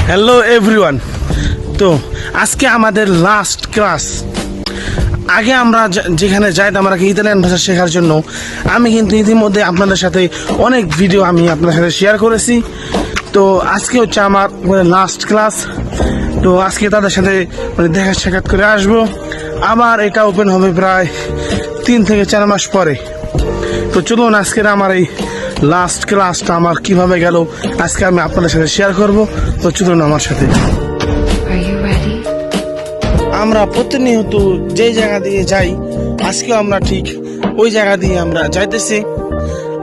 Hello everyone. তো আজকে আমাদের লাস্ট ক্লাস। আগে আমরা যেখানে যাইতাম আমরা ইতালিয়ান ভাষা শেখার জন্য, আমি কিন্তু ইতিমধ্যে আপনাদের সাথে অনেক ভিডিও আমি আপনাদের সাথে শেয়ার করেছি। তো আজকে হচ্ছে আমার লাস্ট ক্লাস। তো আজকে তাদের সাথে দেখা সাক্ষাৎ করে আসবো। আবার এটা ওপেন হবে প্রায় 3 থেকে 4 মাস পরে। তো চলুন আজকের আমার এই লাস্ট ক্লাসটা আমার কিভাবে গেল আজকে আমি আপনাদের সাথে শেয়ার করব। তো চলুন আমার সাথে। আমরা প্রতিনিয়ত যে জায়গা দিয়ে যাই, আজকেও আমরা ঠিক ওই জায়গা দিয়ে আমরা যাইতেছি।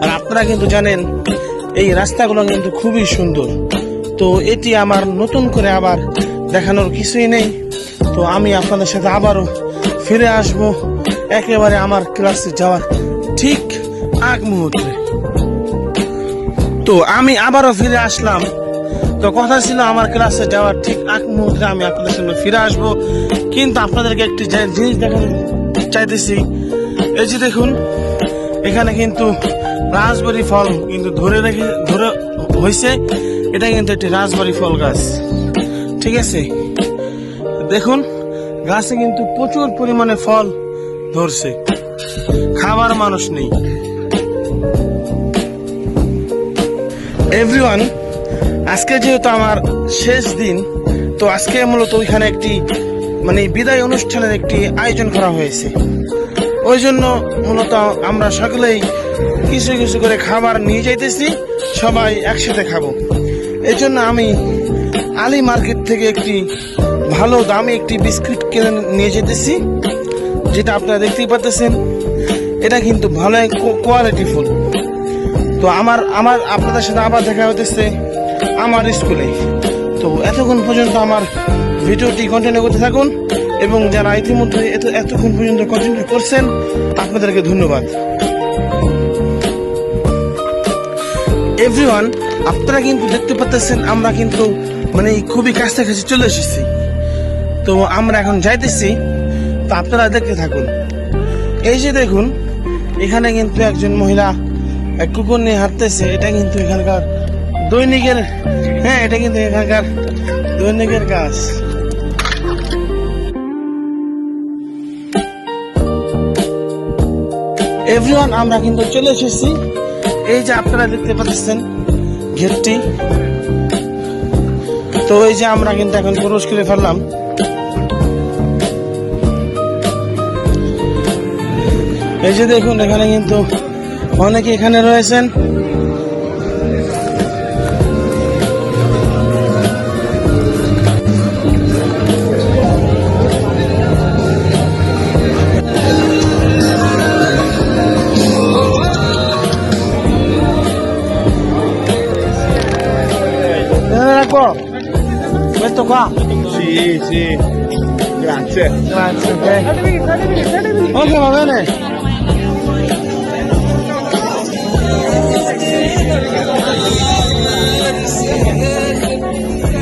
আর আপনারা কিন্তু জানেন এই রাস্তাগুলো কিন্তু খুবই সুন্দর। তো এটি আমার নতুন করে আবার দেখানোর কিছুই নেই। তো আমি আপনাদের সাথে আবারও ফিরে আসব একেবারে আমার ক্লাসে যাওয়ার ঠিক আগ মুহূর্তে। তো আমি আবারও ফিরে আসলাম। তো কথা ছিল আমার ক্লাসে যাওয়ার ঠিক আগ মুহূর্তে আমি আপনাদের সামনে ফিরে আসবো। কিন্তু আপনাদেরকে একটি জিনিস দেখাতে চাইতেছি। এই যে দেখুন, এখানে কিন্তু রাজবাড়ি ফল কিন্তু ধরে হয়েছে। এটা কিন্তু একটি রাজবাড়ি ফল গাছ, ঠিক আছে। দেখুন গাছে কিন্তু প্রচুর পরিমাণে ফল ধরছে, খাবার মানুষ নেই। এভরিওয়ান, আজকে যেহেতু আমার শেষ দিন, তো আজকে মূলত ওইখানে একটি বিদায় অনুষ্ঠানের একটি আয়োজন করা হয়েছে। ওই জন্য মূলত আমরা সকলেই কিছু কিছু করে খাবার নিয়ে যাইতেছি, সবাই একসাথে খাবো। এই জন্য আমি আলী মার্কেট থেকে একটি ভালো দামি একটি বিস্কিট কিনে নিয়ে যেতেছি, যেটা আপনারা দেখতেই পাচ্ছেন। এটা কিন্তু ভালো কোয়ালিটি ফুল। তো আমার আপনাদের সাথে আবার দেখা হতেছে আমার স্কুলে। তো এতক্ষণ পর্যন্ত আমার ভিডিওটি কন্টিনিউ করতে থাকুন, এবং যারা ইতিমধ্যে এতক্ষণ পর্যন্ত কন্টিনিউ করছেন আপনাদেরকে ধন্যবাদ। এভরিওয়ান, আপনারা কিন্তু দেখতে পাচ্ছেন আমরা কিন্তু খুবই কাছাকাছি চলে এসেছি। তো আমরা এখন যাইতেছি, তো আপনারা দেখতে থাকুন। এই যে দেখুন, এখানে কিন্তু একজন মহিলা কুকুর নিয়ে হাঁটতেছে। এটা কিন্তু এখানকার দৈনিকের, এটা কিন্তু এখানকার দৈনিকের কাজ। এভরিওয়ান, আমরা কিন্তু চলে এসেছি। এই যে আপনারা দেখতে পাচ্ছেন গেটটি। তো এই যে আমরা কিন্তু এখন প্রবেশ করে ফেললাম। এই যে দেখুন, এখানে কিন্তু অনেকে এখানে রয়েছেন। Questo qua? Sì, sì. Grazie. Grazie, ok. Ok, va bene.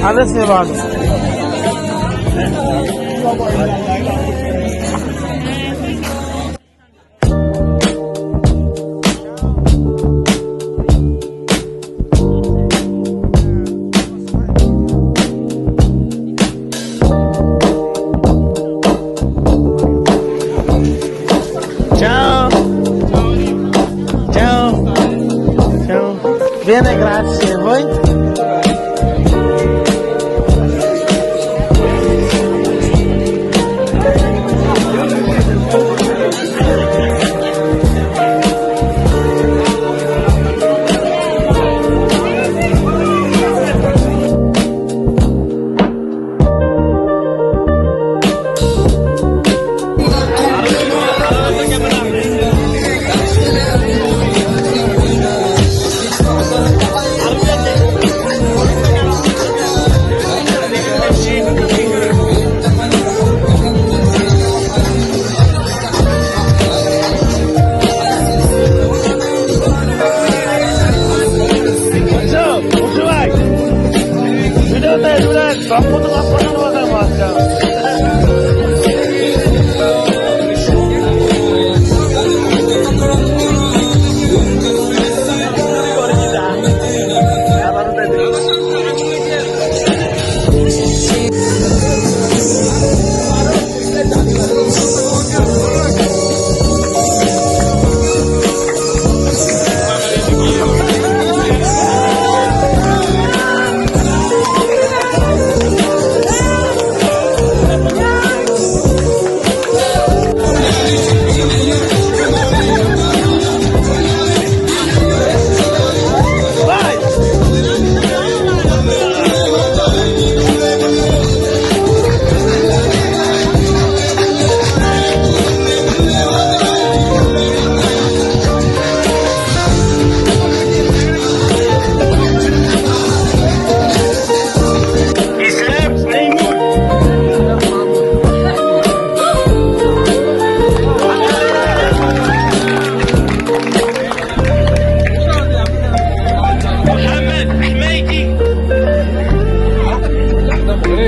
Adesso vado. Bene, grazie. Voi?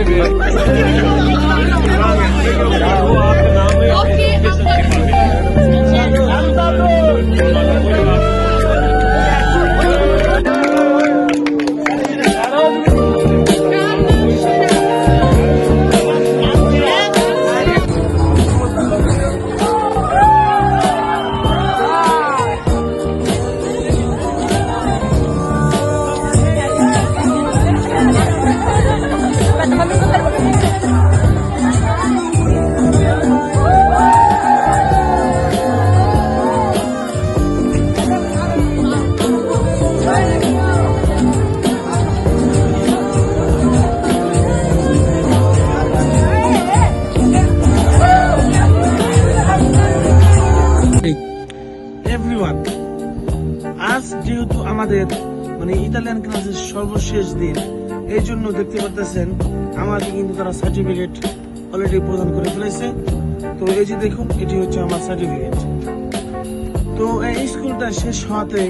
Everyone, আজ যেহেতু আমাদের মানে ইতালিয়ান ক্লাসের সর্বশেষ দিন, এই জন্য দেখতে পাচ্ছেন আমাকে কিন্তু তারা সার্টিফিকেট অলরেডি প্রদান করে ফেলেছে। তো এই যে দেখুন, এটি হচ্ছে আমার সার্টিফিকেট। তো এই স্কুলটা শেষ হওয়াতে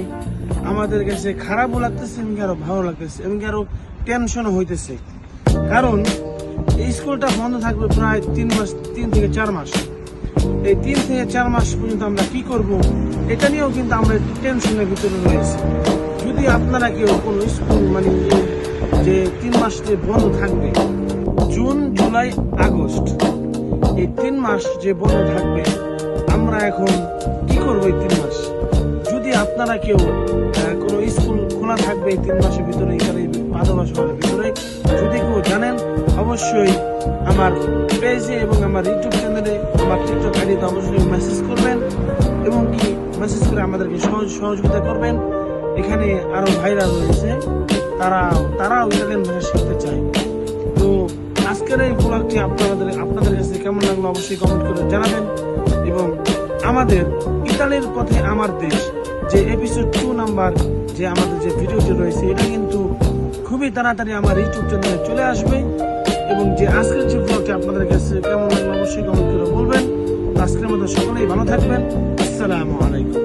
আমাদের কাছে খারাপও লাগতেছে এবং আরো ভালো লাগতেছে এবং আরো টেনশনও হইতেছে, কারণ এই স্কুলটা বন্ধ থাকবে প্রায় 3 থেকে 4 মাস। এই 3 থেকে 4 মাস পর্যন্ত আমরা কি করব, এটা নিয়েও কিন্তু আমরা একটু টেনশনের ভিতরে রয়েছি। যদি আপনারা কেউ কোনো স্কুল মানে যে 3 মাস যে বন্ধ থাকবে, জুন, জুলাই, আগস্ট, এই 3 মাস যে বন্ধ থাকবে, আমরা এখন কি করবো এই 3 মাস? যদি আপনারা কেউ কোনো স্কুল খোলা থাকবে এই 3 মাসের ভিতরে, এখানে ভাদবা শহরের ভিতরে, যদি কেউ জানেন অবশ্যই আমার পেজে এবং আমার ইউটিউব চ্যানেলে, আমার টিকটক আইডিতে অবশ্যই মেসেজ করবেন এবং কি মেসেজ করে আমাদেরকে সহযোগিতা করবেন। এখানে আরো ভাইরা রয়েছে, তারাও ইতালিয়ান ভাষা শিখতে চায়। তো আজকের এই ব্লগটি আপনাদের কাছে কেমন লাগলো অবশ্যই কমেন্ট করে জানাবেন। এবং আমাদের ইতালির পথে আমার দেশ যে এপিসোড 2 নাম্বার যে আমাদের যে ভিডিওটি রয়েছে, এটা কিন্তু খুবই তাড়াতাড়ি আমার ইউটিউব চ্যানেলে চলে আসবে। এবং যে আজকের যে ব্লগটি আপনাদের কাছে কেমন লাগলো অবশ্যই কমেন্ট করে বলবেন। আজকের মতো সকলেই ভালো থাকবেন। আসসালামু আলাইকুম।